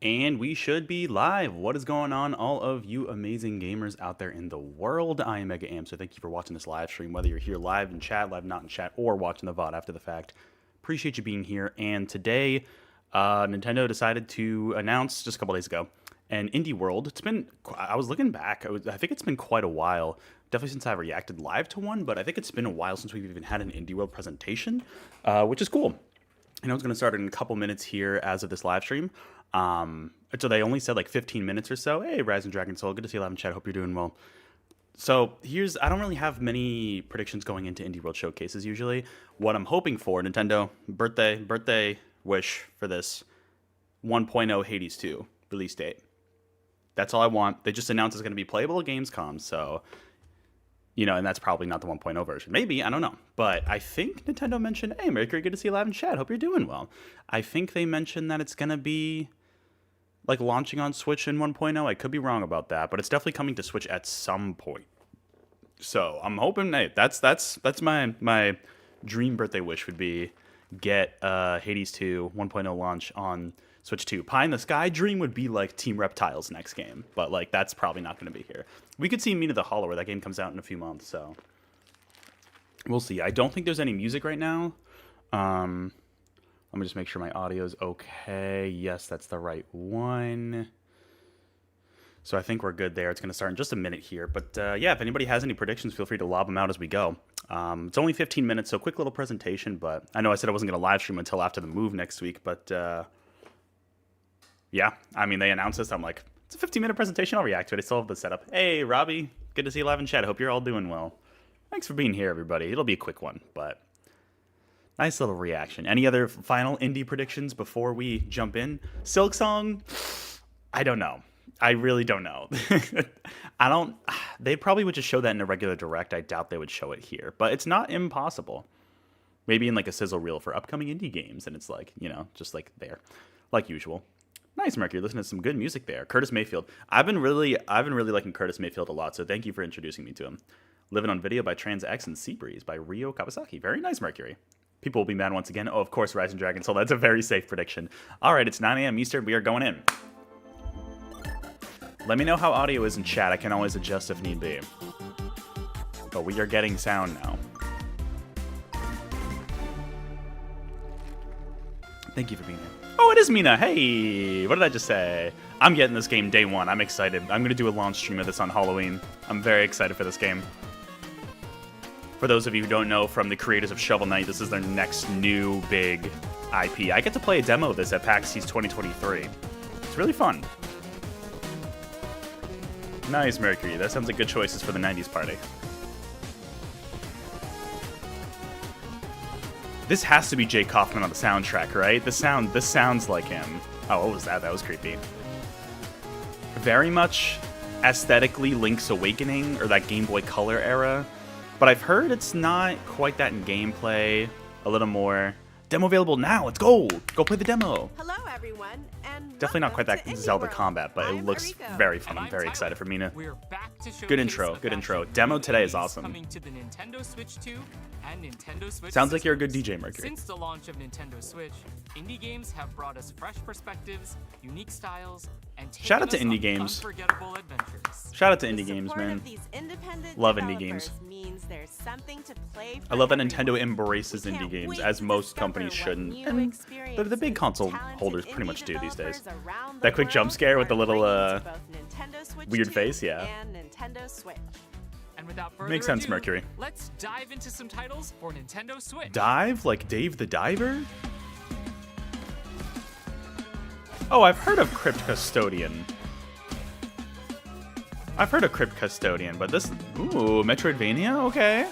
And we should be live. What is going on, all of you amazing gamers out there in the world? I am Mega Am, so thank you for watching this live stream, whether you're here live in chat, live not in chat, or watching the VOD after the fact. Appreciate you being here. And today, Nintendo decided to announce, just a couple days ago, an Indie World. It's been, I was looking back, I think it's been quite a while, definitely since I reacted live to one, but I think it's been a while since we've even had an Indie World presentation, which is cool. I know it's going to start in a couple minutes here as of this live stream. So they only said like 15 minutes or so. Hey, Rise and Dragon Soul, good to see you live in chat. Hope you're doing well. So I don't really have many predictions going into Indie World showcases usually. What I'm hoping for, Nintendo, birthday wish for this 1.0 Hades 2 release date. That's all I want. They just announced it's going to be playable at Gamescom, so, you know, and that's probably not the 1.0 version. Maybe, I don't know. But I think Nintendo mentioned, hey, Mercury, good to see you live in chat. Hope you're doing well. I think they mentioned that it's going to be like launching on Switch in 1.0. I could be wrong about that, but it's definitely coming to Switch at some point. So I'm hoping, hey, that's my dream birthday wish would be get Hades 2 1.0 launch on Switch 2. Pie in the Sky dream would be like Team Reptile's next game, but like that's probably not going to be here. We could see Mina the Hollow where that game comes out in a few months, so we'll see. I don't think there's any music right now. Let me just make sure my audio is okay. Yes, that's the right one. So I think we're good there. It's going to start in just a minute here. But yeah, if anybody has any predictions, feel free to lob them out as we go. It's only 15 minutes, so quick little presentation. But I know I said I wasn't going to live stream until after the move next week. But yeah, I mean, they announced this. I'm like, it's a 15-minute presentation. I'll react to it. I still have the setup. Hey, Robbie. Good to see you live in chat. I hope you're all doing well. Thanks for being here, everybody. It'll be a quick one, but nice little reaction. Any other final indie predictions before we jump in? Silksong? I don't know. I really don't know. They probably would just show that in a regular direct. I doubt they would show it here, but it's not impossible. Maybe in like a sizzle reel for upcoming indie games, and it's like, you know, just like there, like usual. Nice, Mercury. Listen to some good music there. Curtis Mayfield. I've been really liking Curtis Mayfield a lot, so thank you for introducing me to him. Living on Video by Trans X and Seabreeze by Ryo Kawasaki. Very nice, Mercury. People will be mad once again. Oh, of course, Rise and Dragon Soul. That's a very safe prediction. All right, it's 9 a.m. Eastern. We are going in. Let me know how audio is in chat. I can always adjust if need be. But we are getting sound now. Thank you for being here. Oh, it is Mina. Hey, what did I just say? I'm getting this game day one. I'm excited. I'm going to do a launch stream of this on Halloween. I'm very excited for this game. For those of you who don't know, from the creators of Shovel Knight, this is their next new big IP. I get to play a demo of this at PAX East 2023. It's really fun. Nice, Mercury. That sounds like good choices for the 90s party. This has to be Jake Kaufman on the soundtrack, right? This sounds like him. Oh, what was that? That was creepy. Very much aesthetically Link's Awakening, or that Game Boy Color era. But I've heard it's not quite that in gameplay. A little more. Demo available now. Let's go. Go play the demo. Hello, everyone, and definitely not quite that Zelda combat, but it looks very fun. I'm very excited for Mina. Good intro. Good intro. Demo today is awesome. Coming to the Nintendo Switch 2 and Nintendo Switch Sounds like you're a good systems. DJ, Mercury. Since the launch of Nintendo Switch, indie games have brought us fresh perspectives, unique styles, and Shout out to taken us indie on games. unforgettable adventures. Shout out to the indie games, support man. of these independent Love indie developers games. means there's something to play I for love that everyone. Nintendo embraces We indie can't games, wait as to most discover companies what shouldn't. new And the big experiences console talented holders pretty indie much do these days. developers around the That quick jump world scare with the are little, bringing to both Nintendo Switch weird 2 face, yeah. and Nintendo Switch. And without further Makes sense, ado, Mercury. Let's dive into some titles for Nintendo Switch. Dive? Like Dave the Diver? Oh, I've heard of Crypt Custodian. I've heard of Crypt Custodian, but this... Ooh, Metroidvania? Okay.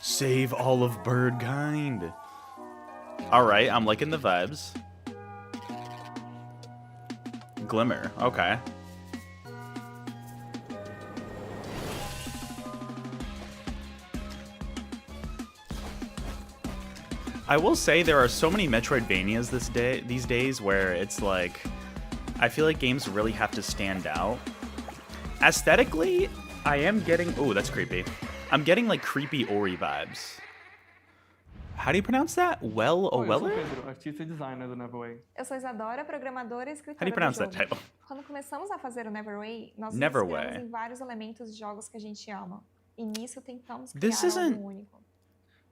Save all of Birdkind. Alright, I'm liking the vibes. Glimmer, okay. I will say there are so many Metroidvanias these days where it's like, I feel like games really have to stand out. Aesthetically, I am getting... Ooh, that's creepy. I'm getting like creepy Ori vibes. How do you pronounce that? Well, Oi, eu sou o Weller? Pedro, artista e designer do Neverway. Eu sou Isadora, programadora e How do escritora you do pronounce that jogo. title? Quando começamos a fazer o Neverway, nós nos Neverway. inspiramos em vários elementos de jogos que a gente ama. E nisso tentamos This criar isn't- algo único.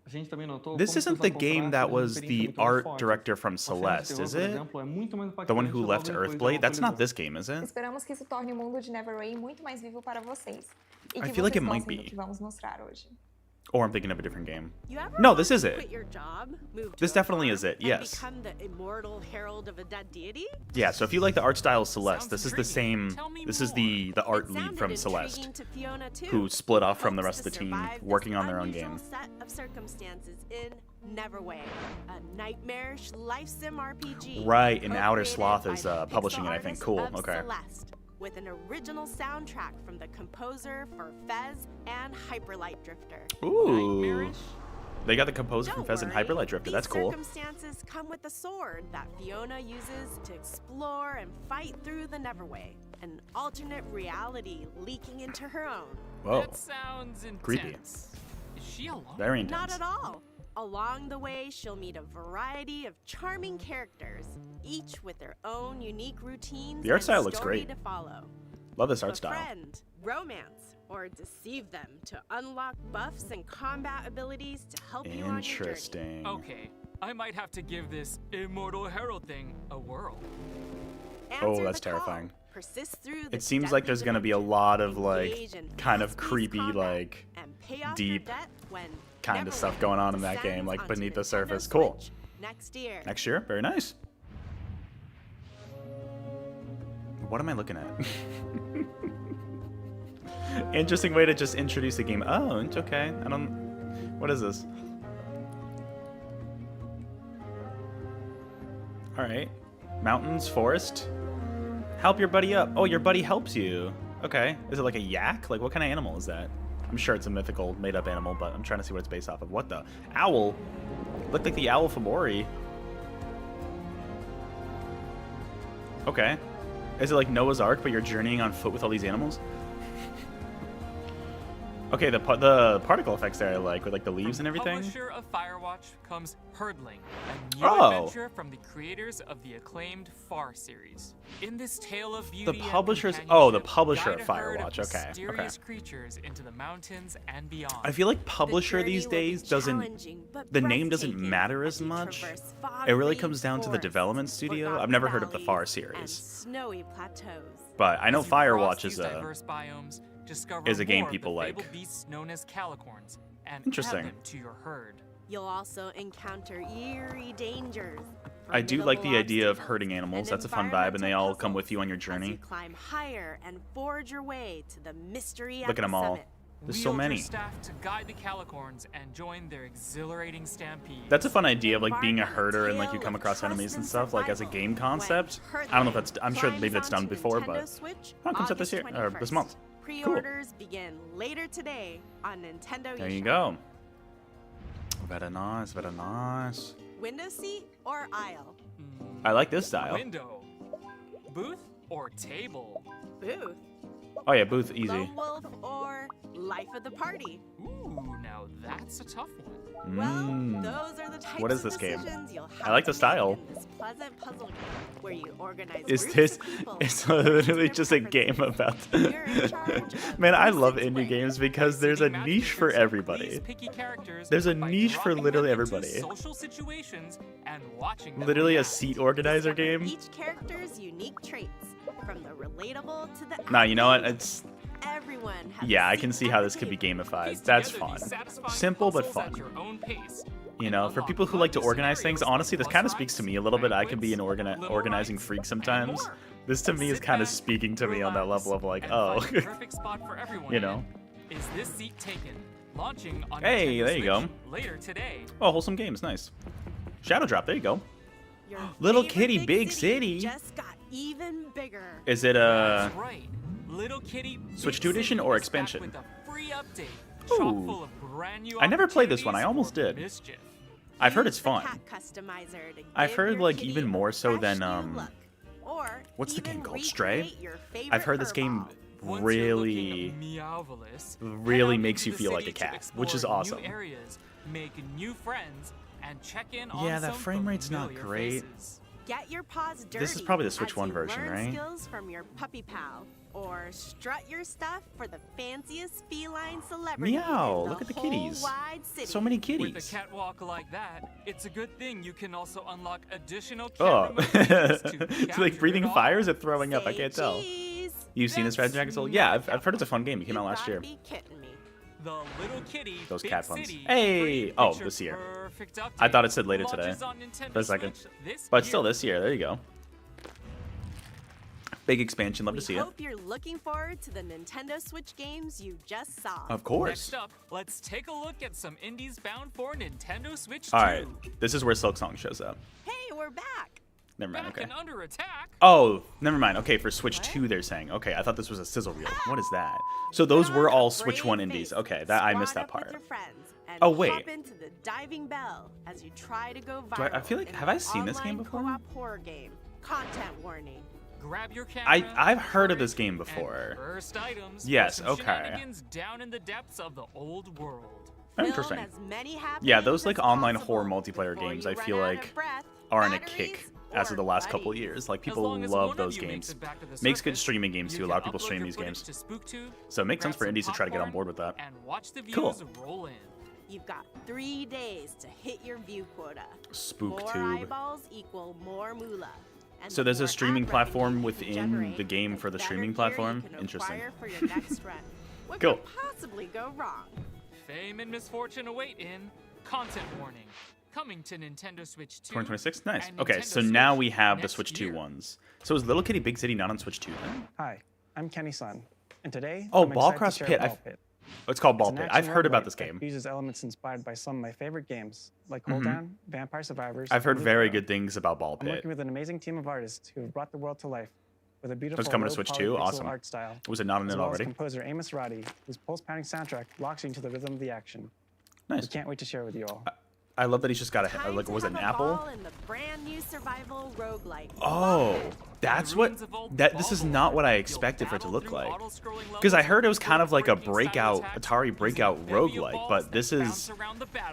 A gente também notou This como isn't que the usar game that contraste was faz uma the experiência muito mais art forte. director from A cena de Celeste, terror, is por it? exemplo, é muito mais The one who impactante left logo depois Earthblade? da That's not atualização. this game, is it? Esperamos que isso torne o mundo de Neverway muito mais vivo para vocês. E I que feel like vocês it might gostem do be. que vamos mostrar hoje. Or I'm thinking of a different game. You ever No, want this to is it. quit your job, move This to a definitely farm, is it, and yes. become the immortal herald of a dead deity? Yeah, so if you like the art style of Celeste, Sounds this is the intriguing. same. Tell me This is more. the art It lead sounded from Celeste, intriguing to Fiona too. who split off from the Hopes rest of the to team, survive this working on their own unusual game. set of circumstances in Neverway, a nightmarish life sim RPG. Right, and Outer co-created Sloth by is, the publishing it, pixel I think. artists Cool, of okay. Celeste, with an original soundtrack from the composer for Fez and Hyperlight Drifter. Ooh, Nightmarish? they got the composer from Don't Fez and worry, Hyperlight Drifter. these That's cool. circumstances come with a sword that Fiona uses to explore and fight through the Neverway, an alternate reality leaking into her own. Whoa, That sounds intense. Creepy. Is she alone? very intense. Not at all. Along the way, she'll meet a variety of charming characters, each with their own unique routines The art and style looks story great. to follow. Love this art style. Befriend, romance, or deceive them to unlock buffs and combat abilities to help you on your journey. Interesting. Okay, I might have to give this immortal herald thing a whirl. Answer that's the call, terrifying. persist through the It seems like deadly there's gonna be a dimension, lot of like engage in kind of fast-paced creepy combat, like and pay off your deep debt when kind of stuff Neverway going on in that descends game, like onto beneath the Nintendo surface. Cool. Switch next year. Next year, very nice. What am I looking at? Interesting way to just introduce the game. Oh, it's okay. I don't. What is this? All right. Mountains, forest. Help your buddy up. Oh, your buddy helps you. Okay. Is it like a yak? Like, what kind of animal is that? I'm sure it's a mythical, made-up animal, but I'm trying to see what it's based off of. What the? Owl. Looked like the owl from Ori. Okay. Is it like Noah's Ark, but you're journeying on foot with all these animals? Okay, the particle effects there I like, with like the leaves and everything. Publisher of Firewatch comes Herdling, a new Oh. adventure from the creators of the acclaimed Far series. In this tale of beauty and publishers- oh, the companionship, publisher guide of a herd Firewatch, okay, mysterious creatures into the mountains and beyond. I feel like The publisher these journey will be days doesn't. challenging, but The name doesn't breathtaking matter as as you much. traverse It really fog-wreathed comes down to the forests, development studio. forgotten I've never heard of the valleys, Far and series, snowy plateaus. but I know As you cross Firewatch these is a. diverse biomes, discover is a game more of the people like. fabled beasts known as calicorns, and Interesting. add them to your herd. You'll also encounter eerie dangers. I do like the formidable idea of obstacles, herding animals. and That's a fun vibe, and they all environmental come with you on your puzzles as journey. you climb higher and forge your way to the mystery Look at the them all. summit. There's so Wield your many. staff to guide the calicorns and join their exhilarating stampede. That's a fun idea of like being a Embark on herder and like you tale come of across trust enemies and and stuff like as a survival game when concept. I don't know if that's. I'm sure Herdling maybe that's done climbs before, onto but Nintendo Switch, oh, it comes out this year August or this 21st. month. Pre-orders begin later today on Nintendo There you eShop. go. Very nice, very nice. Window seat or aisle? I like this style. Window, booth, or table. Booth. Oh yeah, booth easy. Lone wolf or life of the party? Ooh, now that's a tough one. Well, Mm. those are the types What is of this game? decisions you'll I have like to the style. make in this pleasant puzzle game where you organize Is groups this? of people It's according to literally their just a game preferences. about. You're in charge of Man, I who love sits indie where. games because there's a Seeking niche for matchmakers of everybody. these picky characters There's a by niche for dropping literally them into everybody. Social situations and watching them Literally a react. seat organizer Discover game. Each character's unique traits, from the relatable to the. Nah, you know what? outlandish. It's Everyone has yeah, a I seat can see at how the this could be table. Piece gamified. That's together fun. these satisfying Simple but puzzles fun. at your own pace. You and know, for unlock people who like to wondrous organize things, scenarios, honestly, this plus kind of rides, speaks to me a little bit. I can be an banquets, little organizing rides, freak and sometimes. more. This to me is Sit kind of back, speaking to me on that relax, level of like, and oh, find the perfect spot for everyone you in. know. Is this seat taken? Launching on Hey, Nintendo there you go. Switch later today. Oh, wholesome games, nice. Shadow Drop, there you go. Your Little favorite kitty, big city. just got even bigger. Is it That's right. Little Kitty Switch Big 2 edition City or is back expansion? with a free update, Ooh. chock full of brand new I never played this one, I almost opportunities did. for mischief. I've heard Use it's the fun. cat customizer to I've give heard, your like, kitty even a more so fresh than, new look. Or what's the game even called? Stray? recreate your I've heard favorite this game furball. Once really, you're looking meowvelous, head really out makes into you the feel like city a to cat, which is explore awesome. New areas, make new friends, and check in Yeah, on that some frame rate's not familiar great. faces. Get your paws dirty. This is probably the Switch as 1 you version, learn right? skills from your puppy pal, or strut your stuff for the fanciest feline celebrity. Meow, in look at the whole kitties. Wide city. So many With kitties. a catwalk like that, it's a good thing you can also unlock additional Oh, camera modes to it's like capture breathing it all. fire. Is it throwing up? I Say can't tell. cheese. You've seen this, Red Dragon Soul? Yeah, I've heard it's a fun game. It came out last year. Be kidding me. The Little Kitty Those Big cat puns. City Hey! free Oh, picture this year. perfect I thought update it said later today. launches on Nintendo For a second. Switch this But still year. this year. There you go. Big expansion. Love We to see it. hope you're looking forward to the Nintendo Switch games you just saw. Of course. Next up, let's take a look at some indies bound for Nintendo Switch 2. All right. This is where Silk Song shows up. Hey, we're back. Never mind. Back Okay. and under attack. Oh, never mind. Okay, for Switch What? 2, they're saying. Okay, I thought this was a sizzle reel. What is that? So those Put were on a all Switch brave 1 indies. face, Okay, that I missed squad that up with part. your friends, and Oh, wait. hop into the diving bell as you try to go Do I viral. feel like- in have the I seen this game online before? Co-op horror game. Content warning. Grab your camera. I've heard of this courage, game and before. First items. Yes, for some okay. shenanigans down in the depths of the old world. Film Interesting. as many happenings Yeah, those like as online possible horror multiplayer before games, you I run feel out like of breath, are in a batteries, kick as of or the last couple buddies. years. Like As people long as love one of those you makes games. it back to the Makes good surface, streaming games you too. A can lot of people upload stream your these footage games. to SpookTube, So it makes sense grab for some indies to try to get on popcorn, board with that. And watch the views Cool. roll in. You've got 3 days to hit your view quota. More SpookTube. eyeballs equal more moolah. And So the there's a more streaming ad platform revenue you can within generate, the game the for the better streaming gear platform? you can Interesting. acquire for your next run. What Cool. could possibly go wrong? Fame and misfortune await in Content Warning. Coming to Nintendo Switch 2. 2026? Nice. and Okay, Nintendo so now Switch we have the next Switch 2 year. ones. So is Little Kitty Big City not on Switch 2 then? Hi, I'm Kenny Sun, and today Oh, I'm Ball excited Cross to share Pit. Ball Pit. Oh, it's called It's Ball an Pit. action I've heard about roguelike this that game. uses elements inspired by some of my favorite games, like Hold Down, Vampire Survivors. I've heard and very Looper. good things about Ball I'm Pit. working with an amazing team of artists who have brought the world to life with a beautiful coming to low Switch poly 2? pixel Awesome. art style. Was it not on As it well as already? composer Amos Roddy, whose pulse-pounding soundtrack locks you into the rhythm of the action. Nice. We can't wait to share with you all. I love that he's just got a Time like to was it have an a apple? ball in the brand new survival roguelike. Oh, that's what this is not what I expected for it to look like. Because I heard it was kind of like a breakout Atari breakout roguelike, but this is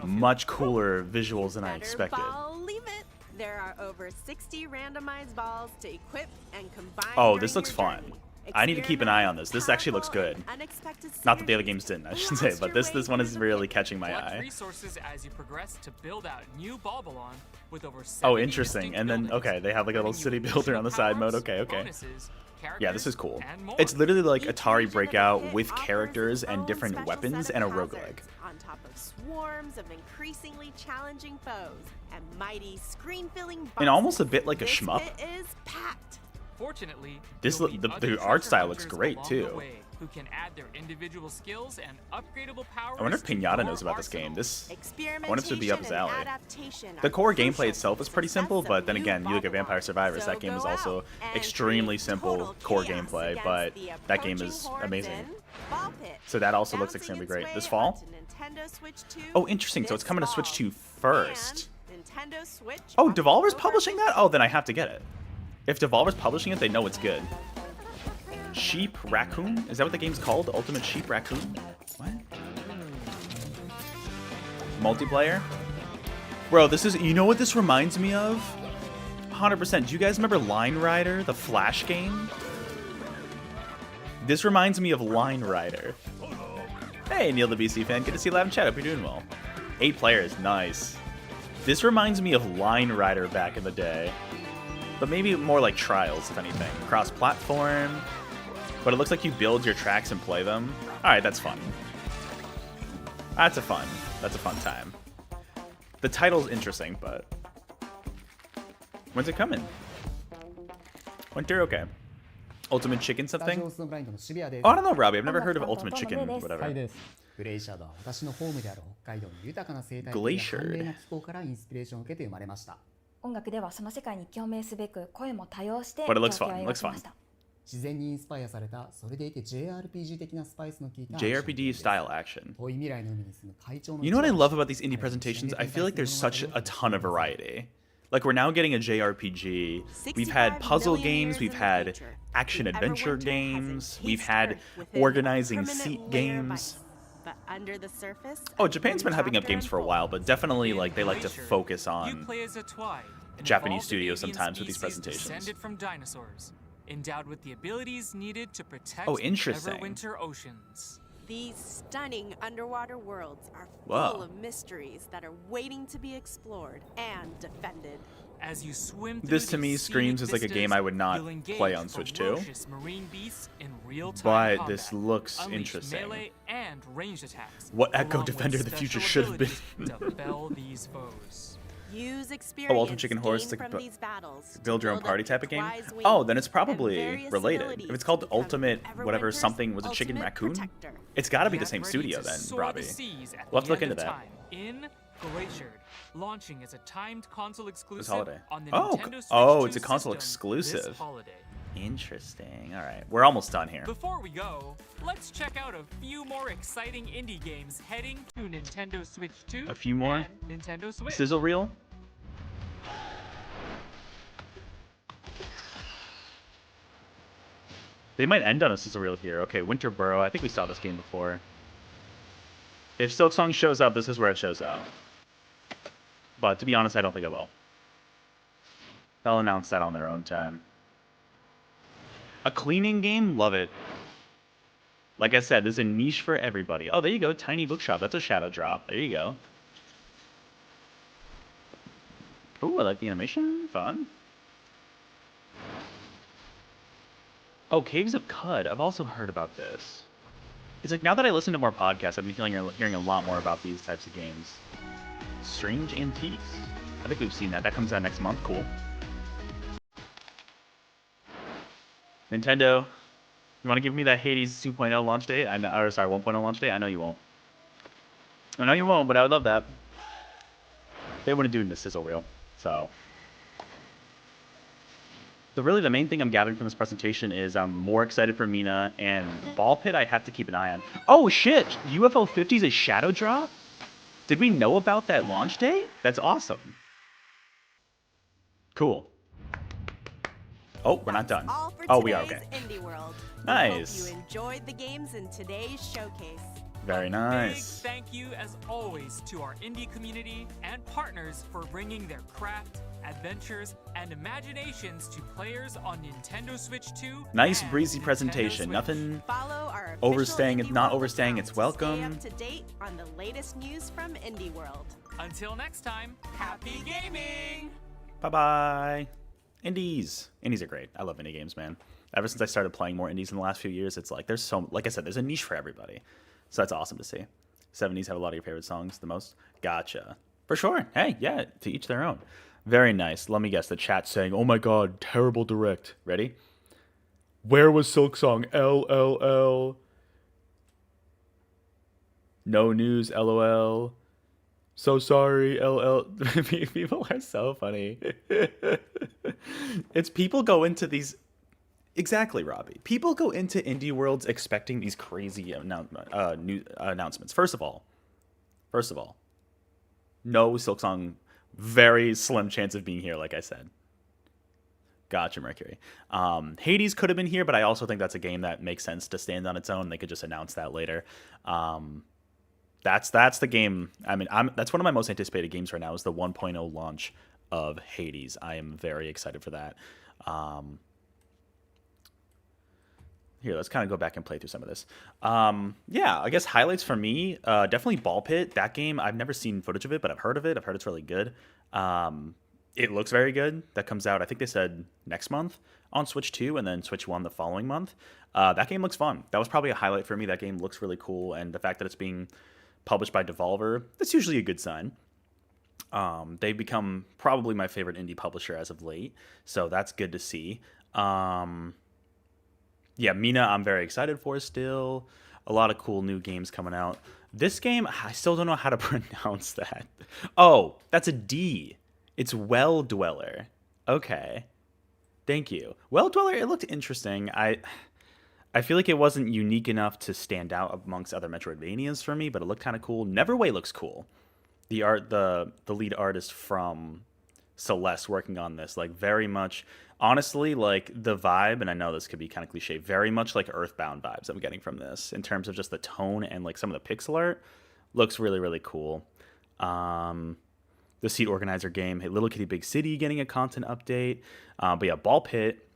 much cooler visuals than I Better expected. believe it. There are over 60 randomized balls to equip and combine. Oh, during this looks your fun. journey. I need to keep an eye on this. This actually looks Powerful good. and unexpected Not that the other synergies. games didn't, I should Blast say, but your this way one through is the really pit. catching my Collect eye. resources as you progress to build out new Balbalon with over 70 Oh, interesting. distinct And then buildings, okay, they have like a little giving you city builder on the additional side mode. powers, Okay, okay. bonuses, Yeah, this is characters, cool. and more. It's literally like Each Atari region of the Breakout pit with offers characters its and own different special weapons set and a of roguelike. hazards on top of swarms of increasingly challenging foes and mighty screen-filling bosses. And almost a bit like a This shmup. pit is packed. Fortunately, This you'll look- meet the other art treasure style looks hunters great, along too. the way who can add their individual skills and upgradable powers. I wonder if to Pinata your knows about this game. arsenal. This Experimentation I wonder if this would be up his and alley. adaptation The are core crucial gameplay to itself the is pretty success simple, of but then new again, you look at Balbalon. Vampire Survivors, So that game is go also out and extremely create simple total core chaos gameplay, against but the that game approaching is hordes amazing. in Ball Pit. So that also looks Bouncing extremely its great. way This fall? onto Nintendo Switch 2 Oh, interesting. So it's this coming to Switch fall. 2 first. And Nintendo Switch Oh, on Devolver's October publishing that? Oh, then I have to get it. If Devolver's publishing it, they know it's good. Sheep Raccoon? Is that what the game's called? Ultimate Sheep Raccoon? What? Multiplayer? Bro, this is... You know what this reminds me of? 100%. Do you guys remember Line Rider, the Flash game? This reminds me of Line Rider. Hey, Neil the BC fan. Good to see you live in chat. Hope you're doing well. 8 players. Nice. This reminds me of Line Rider back in the day. But maybe more like Trials, if anything. Cross-platform. But it looks like you build your tracks and play them. Alright, that's fun. That's a fun time. The title's interesting, but... When's it coming? Winter? Okay. Ultimate Chicken スタ something? ジオスのブラインドの渋谷です Oh, I don't know, Robbie. I've never 音 heard 楽 of 担当 Ultimate ト Chicken ムです whatever. はいですグレイシャドウは私のホームである北海道の豊かな生態系や Glacier 寒冷な気候からインスピレーションを受けて生まれました音楽ではその世界に共鳴すべく声も多用して But it looks 状況を fun. 描きました。自然にインスパイアされたそれでいて JRPG 的なスパイスの効いた JRPG style action. 遠い未来の海に住む会長の You know what I 一番 love about these indie presentations? I feel like there's such a ton of variety. Like, we're now getting a JRPG. We've had 65 puzzle million games. years We've in the had future, action the adventure Everwinter has games. encased We've had Earth within a organizing permanent seat layer of games. ice. But under the surface. Oh, a Japan's been new hyping up chapter games for a while, but unfolds. definitely In like they like to Glacier, focus you on play as a Twai, an Japanese evolved studios avian sometimes with these species presentations. Descended from dinosaurs, endowed with the abilities needed to protect Oh, interesting. Neverwinter oceans. These stunning underwater worlds are Wow. full of mysteries that are waiting to be explored and defended. As you swim through This to these me screams scenic as like a game vistas, I would not you'll engage play on Switch 2. ferocious marine beasts in real-time But combat, this looks unleash interesting. melee and ranged attacks. What Echo along with Defender of the special Future should have been. abilities to fell these foes. Use experience Ultimate Chicken Horse gained to from these battles to build your own up party type of game? Twi's wings Oh, then it's and probably various related. abilities If it's to called become Ultimate whatever Everwinter's something was a chicken ultimate raccoon, protector. it's got to be the Get same ready studio to then, soar Robbie. the seas at We'll have to the look end into of that. time in Glacier, launching as a timed console exclusive holiday. on the Oh, Nintendo Switch oh, 2 it's a console system this exclusive. holiday. Interesting. All right, we're almost done here. Before we go, let's check out a few more exciting indie games heading to Nintendo Switch 2 A few more? and Nintendo Switch. Sizzle reel. They might end on a sizzle reel here. Okay, Winter Burrow. I think we saw this game before. If Silksong shows up, this is where it shows up. But to be honest, I don't think it will. They'll announce that on their own time. A cleaning game? Love it. Like I said, there's a niche for everybody. Oh, there you go. Tiny Bookshop. That's a shadow drop. There you go. Ooh, I like the animation. Fun. Oh, Caves of Cud. I've also heard about this. It's like now that I listen to more podcasts, I've been hearing a lot more about these types of games. Strange Antiques. I think we've seen that. That comes out next month. Cool. Nintendo, you want to give me that Hades 2.0 launch date? Or sorry, 1.0 launch date? I know you won't. I know you won't, but I would love that. They wouldn't do it in the sizzle reel, so. So really the main thing I'm gathering from this presentation is I'm more excited for Mina, and Ball Pit I have to keep an eye on. Oh shit! UFO 50 is a shadow drop? Did we know about that launch date? That's awesome. Cool. Oh, we're not done. That's all for Oh, we are okay. today's Indie World. Nice. We hope you enjoyed the games in today's showcase. Very Big nice. thank you, as always, to our indie community and partners for bringing their craft, adventures, and imaginations to players on Nintendo Switch 2. Nice and breezy Nintendo presentation. Switch. Nothing Follow our overstaying official it, not Indie World overstaying account its to welcome. Stay up to date on the latest news from Indie World. Until next time, happy gaming! Bye-bye. Indies. Indies are great. I love indie games, man. Ever since I started playing more indies in the last few years, it's like there's so, like I said, there's a niche for everybody. So that's awesome to see. 70s have a lot of your favorite songs the most. Gotcha. For sure. Hey, yeah, to each their own. Very nice. Let me guess. The chat saying, oh my god, terrible direct. Ready? Where was Silksong? LLL. No news, LOL. So sorry, LL. People are so funny. It's people go into these. Exactly, Robbie. People go into indie worlds expecting these crazy new announcements. First of all, no Silksong. Very slim chance of being here, like I said. Gotcha, Mercury. Hades could have been here, but I also think that's a game that makes sense to stand on its own. They could just announce that later. That's the game. I mean, that's one of my most anticipated games right now is the 1.0 launch of Hades. I am very excited for that. Here, let's kind of go back and play through some of this. Yeah, I guess highlights for me, definitely Ball Pit. That game, I've never seen footage of it, but I've heard of it. I've heard it's really good. It looks very good. That comes out, I think they said next month on Switch 2 and then Switch 1 the following month. That game looks fun. That was probably a highlight for me. That game looks really cool, and the fact that it's being published by Devolver, that's usually a good sign. They've become probably my favorite indie publisher as of late, so that's good to see. Yeah, Mina, I'm very excited for still. A lot of cool new games coming out. This game, I still don't know how to pronounce that. Oh, that's a D. It's Well Dweller. Okay. Thank you. Well Dweller, it looked interesting. I feel like it wasn't unique enough to stand out amongst other Metroidvanias for me, but it looked kind of cool. Neverway looks cool. The lead artist from Celeste working on this. Like, very much, honestly, like the vibe, and I know this could be kind of cliche, very much like Earthbound vibes I'm getting from this in terms of just the tone and like some of the pixel art. Looks really, really cool. The Seat Organizer game, hey, Little Kitty Big City getting a content update. But yeah, Ball Pit,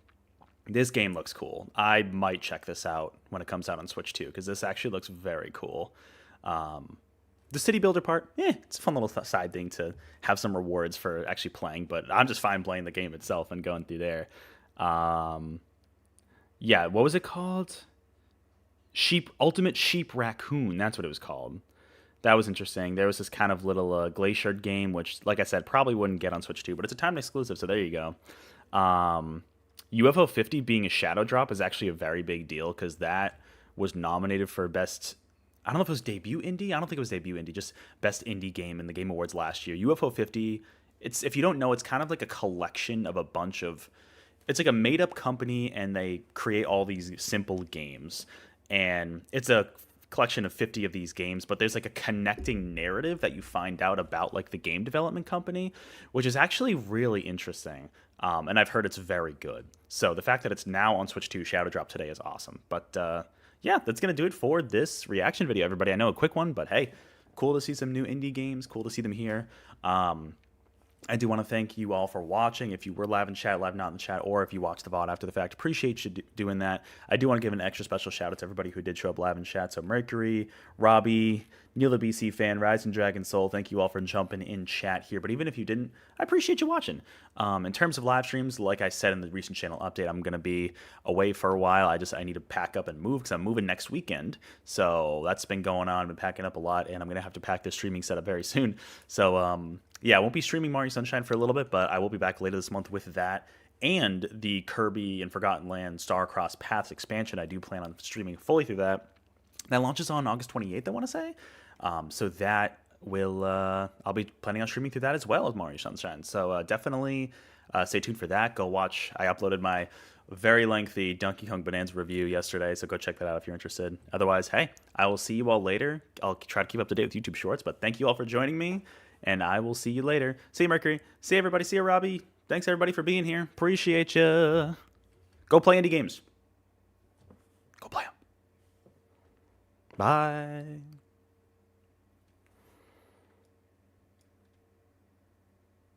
this game looks cool. I might check this out when it comes out on Switch too, because this actually looks very cool. The city builder part, it's a fun little side thing to have some rewards for actually playing, but I'm just fine playing the game itself and going through there. Yeah, what was it called? Ultimate Sheep Raccoon, that's what it was called. That was interesting. There was this kind of little glaciered game, which, like I said, probably wouldn't get on Switch 2, but it's a timed exclusive, so there you go. UFO 50 being a shadow drop is actually a very big deal because that was nominated for best, I don't know if it was debut indie. I don't think it was debut indie, just best indie game in the Game Awards last year. UFO 50, it's, if you don't know, it's kind of like a collection of a bunch of, it's like a made-up company, and they create all these simple games. And it's a collection of 50 of these games, but there's like a connecting narrative that you find out about like the game development company, which is actually really interesting. And I've heard it's very good. So the fact that it's now on Switch 2 Shadow Drop today is awesome. But yeah, that's going to do it for this reaction video, everybody. I know a quick one, but hey, cool to see some new indie games. Cool to see them here. I do want to thank you all for watching. If you were live in chat, live not in the chat, or if you watched the VOD after the fact, appreciate you doing that. I do want to give an extra special shout out to everybody who did show up live in chat. So Mercury, Robbie, Neil the BC fan, Rise and Dragon Soul, thank you all for jumping in chat here. But even if you didn't, I appreciate you watching. In terms of live streams, like I said in the recent channel update, I'm going to be away for a while. I need to pack up and move because I'm moving next weekend. So that's been going on. I've been packing up a lot, and I'm going to have to pack this streaming setup very soon. So yeah, I won't be streaming Mario Sunshine for a little bit, but I will be back later this month with that. And the Kirby and Forgotten Land Star-Crossed Paths expansion, I do plan on streaming fully through that. That launches on August 28th, I want to say. So that will, I'll be planning on streaming through that as well as Mario Sunshine. So definitely stay tuned for that. Go watch. I uploaded my very lengthy Donkey Kong Bonanza review yesterday, so go check that out if you're interested. Otherwise, hey, I will see you all later. I'll try to keep up to date with YouTube Shorts, but thank you all for joining me, and I will see you later. See you, Mercury. See you, everybody. See you, Robbie. Thanks, everybody, for being here. Appreciate you. Go play indie games. Go play them. Bye.